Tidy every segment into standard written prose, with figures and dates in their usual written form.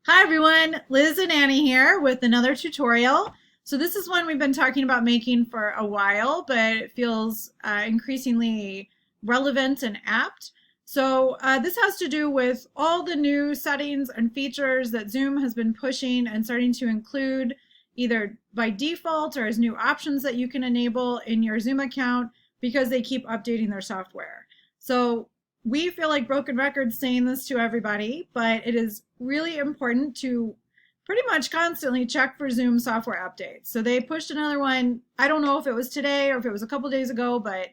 Hi everyone, Liz and Annie here with another tutorial. So this is one we've been talking about making for a while, but it feels increasingly relevant and apt. So this has to do with all the new settings and features that Zoom has been pushing and starting to include either by default or as new options that you can enable in your Zoom account because they keep updating their software. So we feel like broken records saying this to everybody, but it is really important to pretty much constantly check for Zoom software updates. So they pushed another one. I don't know if it was today or if it was a couple days ago, but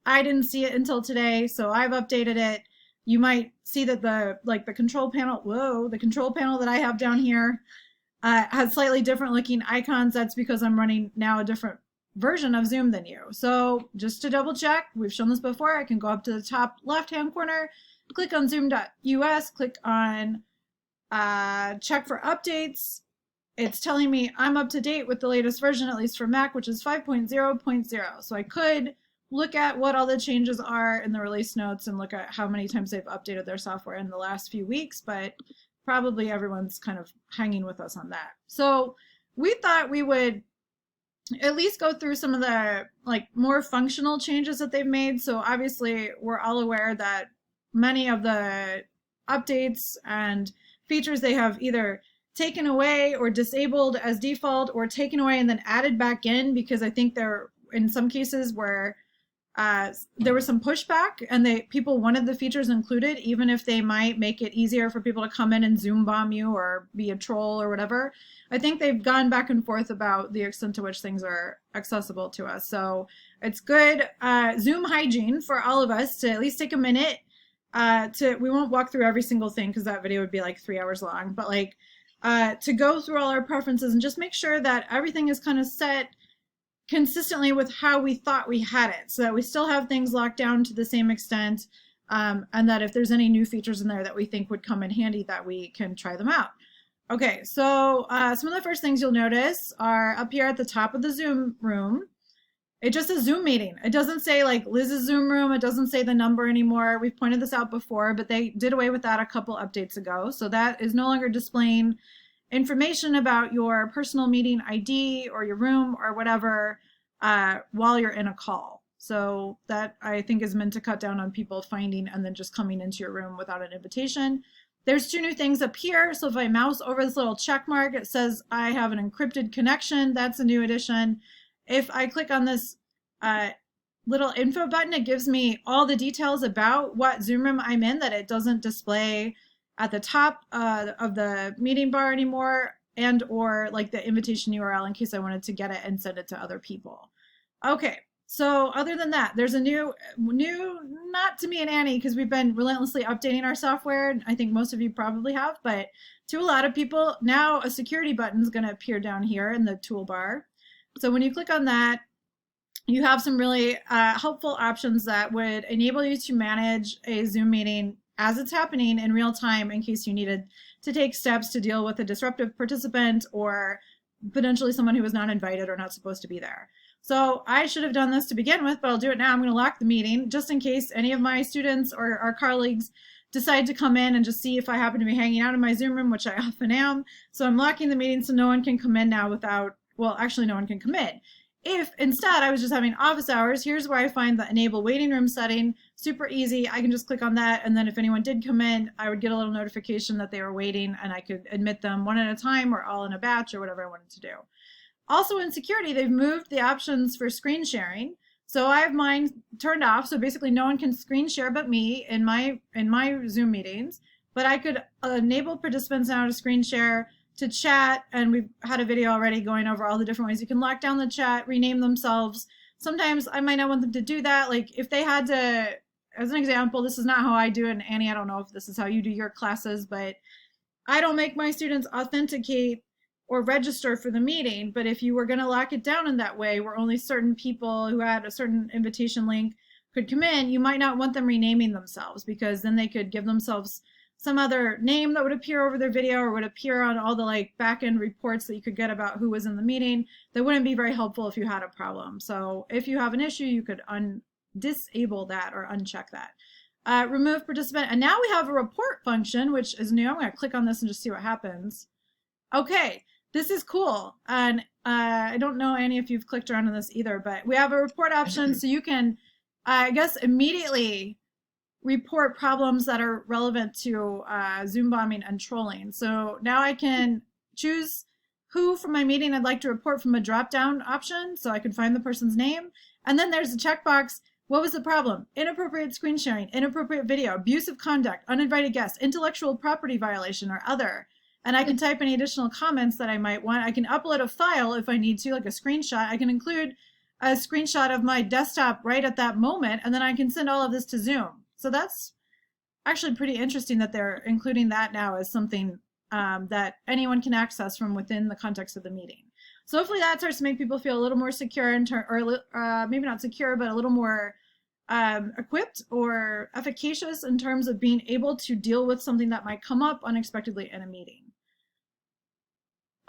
I didn't see it until today, so I've updated it. You might see that the control panel, the control panel that I have down here has slightly different looking icons. That's because I'm running now a different version of Zoom than you. So just to double check, we've shown this before, I can go up to the top left-hand corner, click on zoom.us, click on check for updates. It's telling me I'm up to date with the latest version, at least for Mac, which is 5.0.0. So I could look at what all the changes are in the release notes and look at how many times they've updated their software in the last few weeks, but probably everyone's kind of hanging with us on that. So we thought we would at least go through some of the more functional changes that they've made. So obviously we're all aware that many of the updates and features they have either taken away or disabled as default or taken away and then added back in, because I think they're in some cases where there was some pushback and people wanted the features included, even if they might make it easier for people to come in and Zoom bomb you or be a troll or whatever. I think they've gone back and forth about the extent to which things are accessible to us. So it's good Zoom hygiene for all of us to at least take a minute we won't walk through every single thing because that video would be like 3 hours long, but to go through all our preferences and just make sure that everything is kind of set consistently with how we thought we had it, so that we still have things locked down to the same extent, and that if there's any new features in there that we think would come in handy, that we can try them out. Okay, so some of the first things you'll notice are up here at the top of the Zoom room. It just says Zoom meeting. It doesn't say like Liz's Zoom room. It doesn't say the number anymore. We've pointed this out before, but they did away with that a couple updates ago. So that is no longer displaying information about your personal meeting ID or your room or whatever while you're in a call. So that I think is meant to cut down on people finding and then just coming into your room without an invitation. There's two new things up here. So if I mouse over this little check mark, it says I have an encrypted connection. That's a new addition. If I click on this little info button, it gives me all the details about what Zoom room I'm in that it doesn't display at the top of the meeting bar anymore, and or like the invitation URL in case I wanted to get it and send it to other people. Okay, so other than that, there's a new, not to me and Annie, because we've been relentlessly updating our software. I think most of you probably have, but to a lot of people, now a security button is going to appear down here in the toolbar. So when you click on that, you have some really helpful options that would enable you to manage a Zoom meeting as it's happening in real time in case you needed to take steps to deal with a disruptive participant or potentially someone who was not invited or not supposed to be there. So I should have done this to begin with, but I'll do it now. I'm going to lock the meeting just in case any of my students or our colleagues decide to come in and just see if I happen to be hanging out in my Zoom room, which I often am. So I'm locking the meeting so no one can come in now without, well, actually no one can come in. If instead I was just having office hours, here's where I find the enable waiting room setting. Super easy. I can just click on that, and then if anyone did come in, I would get a little notification that they were waiting, and I could admit them one at a time or all in a batch or whatever I wanted to do. Also in security, they've moved the options for screen sharing. So I have mine turned off, so basically no one can screen share but me in my Zoom meetings, but I could enable participants now to screen share, to chat, and we've had a video already going over all the different ways you can lock down the chat, rename themselves. Sometimes I might not want them to do that. Like if they had to, as an example, this is not how I do it, and Annie, I don't know if this is how you do your classes, but I don't make my students authenticate or register for the meeting. But if you were going to lock it down in that way, where only certain people who had a certain invitation link could come in, you might not want them renaming themselves, because then they could give themselves some other name that would appear over their video or would appear on all the back-end reports that you could get about who was in the meeting. That wouldn't be very helpful if you had a problem. So if you have an issue, you could disable that or uncheck that. remove participant. And now we have a report function, which is new. I'm going to click on this and just see what happens. Okay, this is cool. And I don't know, Annie, if you've clicked around on this either, but we have a report option. So you can, I guess, immediately report problems that are relevant to Zoom bombing and trolling. So now I can choose who from my meeting I'd like to report from a drop-down option, so I can find the person's name. And then there's a checkbox. What was the problem? Inappropriate screen sharing, inappropriate video, abusive conduct, uninvited guests, intellectual property violation, or other. And I can type any additional comments that I might want. I can upload a file if I need to, like a screenshot. I can include a screenshot of my desktop right at that moment, and then I can send all of this to Zoom. So that's actually pretty interesting that they're including that now as something that anyone can access from within the context of the meeting. So hopefully that starts to make people feel a little more secure, or maybe not secure, but a little more equipped or efficacious in terms of being able to deal with something that might come up unexpectedly in a meeting.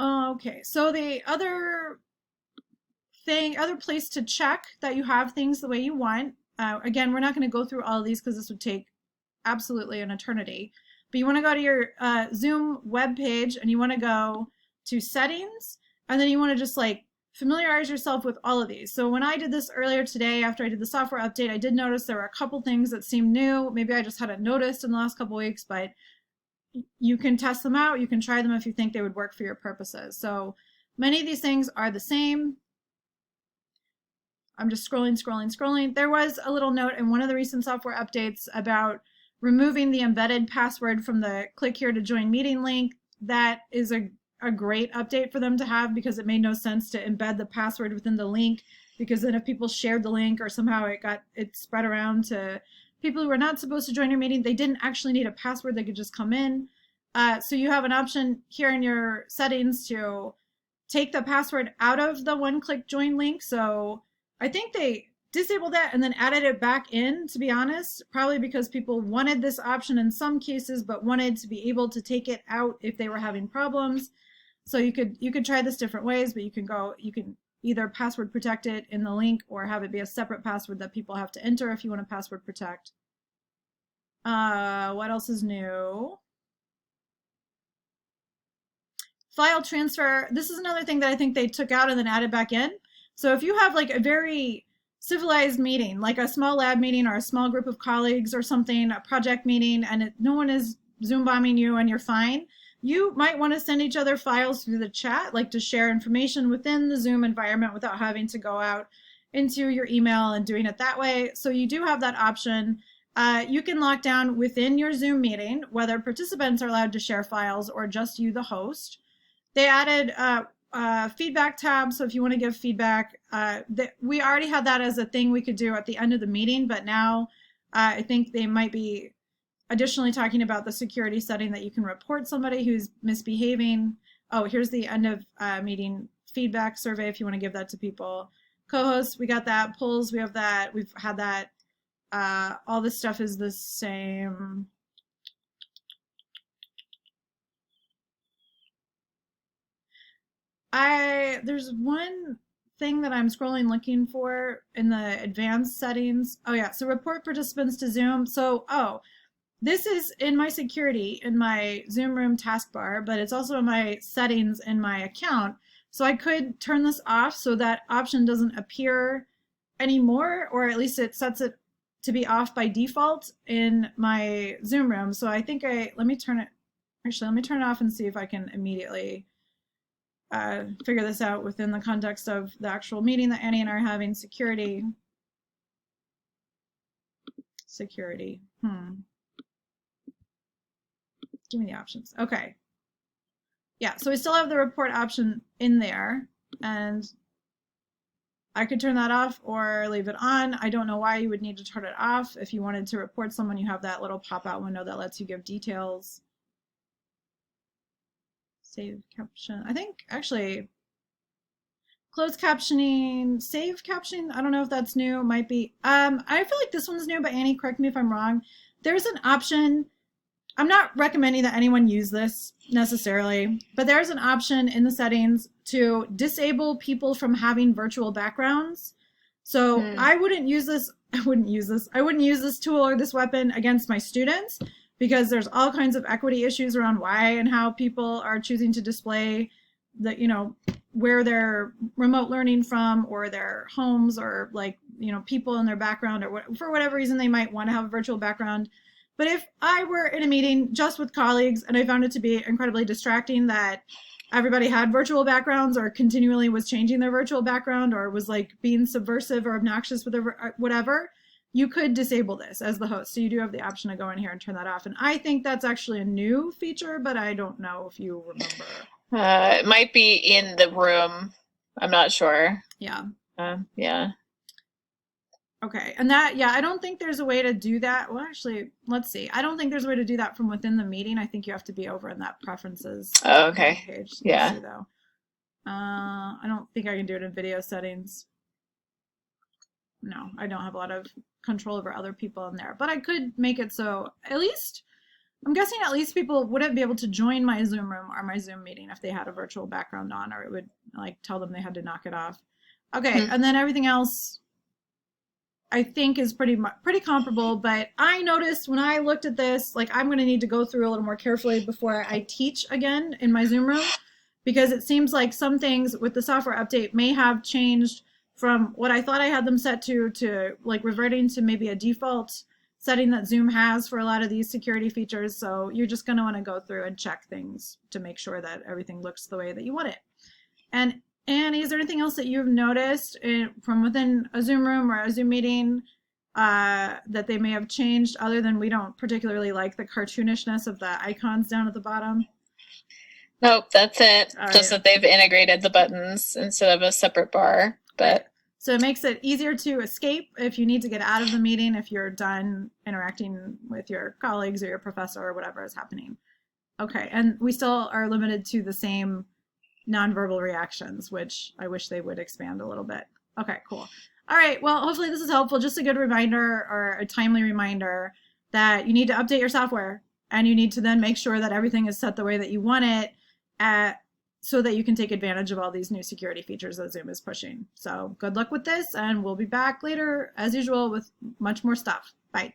Okay, so the other place to check that you have things the way you want. Again, we're not going to go through all of these because this would take absolutely an eternity. But you want to go to your Zoom web page, and you want to go to settings, and then you want to just like familiarize yourself with all of these. So when I did this earlier today, after I did the software update, I did notice there were a couple things that seemed new. Maybe I just hadn't noticed in the last couple weeks, but you can test them out. You can try them if you think they would work for your purposes. So many of these things are the same. I'm just scrolling. There was a little note in one of the recent software updates about removing the embedded password from the click here to join meeting link. That is a great update for them to have, because it made no sense to embed the password within the link, because then if people shared the link or somehow it spread around to people who were not supposed to join your meeting, they didn't actually need a password. They could just come in. So you have an option here in your settings to take the password out of the one-click join link. So I think they disabled that and then added it back in, to be honest, probably because people wanted this option in some cases, but wanted to be able to take it out if they were having problems. So you could try this different ways, but you can either password protect it in the link or have it be a separate password that people have to enter if you want to password protect. What else is new? File transfer. This is another thing that I think they took out and then added back in. So if you have like a very civilized meeting, like a small lab meeting or a small group of colleagues or something, a project meeting, and no one is Zoom bombing you and you're fine, you might want to send each other files through the chat, like to share information within the Zoom environment without having to go out into your email and doing it that way. So you do have that option. You can lock down within your Zoom meeting whether participants are allowed to share files or just you, the host. They added feedback tab, so if you want to give feedback, we already had that as a thing we could do at the end of the meeting, but now I think they might be additionally talking about the security setting that you can report somebody who's misbehaving. Oh, here's the end of meeting feedback survey if you want to give that to people. Co-hosts, we got that. Polls, we have that. We've had that. All this stuff is the same. There's one thing that I'm scrolling looking for in the advanced settings. Oh yeah, so report participants to Zoom. So, this is in my security in my Zoom Room taskbar, but it's also in my settings in my account. So I could turn this off so that option doesn't appear anymore, or at least it sets it to be off by default in my Zoom Room. So I think let me turn it off and see if I can immediately figure this out within the context of the actual meeting that Annie and I are having. Security. Give me the options. Okay. Yeah, so we still have the report option in there, and I could turn that off or leave it on. I don't know why you would need to turn it off. If you wanted to report someone, you have that little pop-out window that lets you give details. Save caption. I think actually closed captioning, save captioning. I don't know if that's new. It might be. I feel like this one's new, but Annie, correct me if I'm wrong. There's an option. I'm not recommending that anyone use this necessarily, but there's an option in the settings to disable people from having virtual backgrounds. So I wouldn't use this I wouldn't use this. I wouldn't use this tool or this weapon against my students because there's all kinds of equity issues around why and how people are choosing to display the, where they're remote learning from, or their homes, or like, people in their background, or for whatever reason they might want to have a virtual background. But if I were in a meeting just with colleagues and I found it to be incredibly distracting that everybody had virtual backgrounds or continually was changing their virtual background or was like being subversive or obnoxious with whatever, you could disable this as the host. So you do have the option to go in here and turn that off. And I think that's actually a new feature, but I don't know if you remember. It might be in the room. I'm not sure. Yeah. Yeah. Okay. And that, yeah, I don't think there's a way to do that. Well, actually, let's see. I don't think there's a way to do that from within the meeting. I think you have to be over in that preferences okay. page. Yeah. See, though. I don't think I can do it in video settings. No, I don't have a lot of control over other people in there, but I could make it so at least, I'm guessing at least people wouldn't be able to join my Zoom room or my Zoom meeting if they had a virtual background on, or it would like tell them they had to knock it off. Okay. And then everything else I think is pretty comparable, but I noticed when I looked at this, like I'm going to need to go through a little more carefully before I teach again in my Zoom room, because it seems like some things with the software update may have changed from what I thought I had them set to like reverting to maybe a default setting that Zoom has for a lot of these security features. So you're just going to want to go through and check things to make sure that everything looks the way that you want it. And Annie, is there anything else that you've noticed from within a Zoom room or a Zoom meeting that they may have changed, other than we don't particularly like the cartoonishness of the icons down at the bottom? Nope, that's it. All just right. that they've integrated the buttons instead of a separate bar. But so it makes it easier to escape if you need to get out of the meeting, if you're done interacting with your colleagues or your professor or whatever is happening. Okay, and we still are limited to the same nonverbal reactions, which I wish they would expand a little bit. Okay, cool. All right, well, hopefully this is helpful. Just a good reminder, or a timely reminder, that you need to update your software, and you need to then make sure that everything is set the way that you want it so that you can take advantage of all these new security features that Zoom is pushing. So good luck with this, and we'll be back later, as usual, with much more stuff. Bye.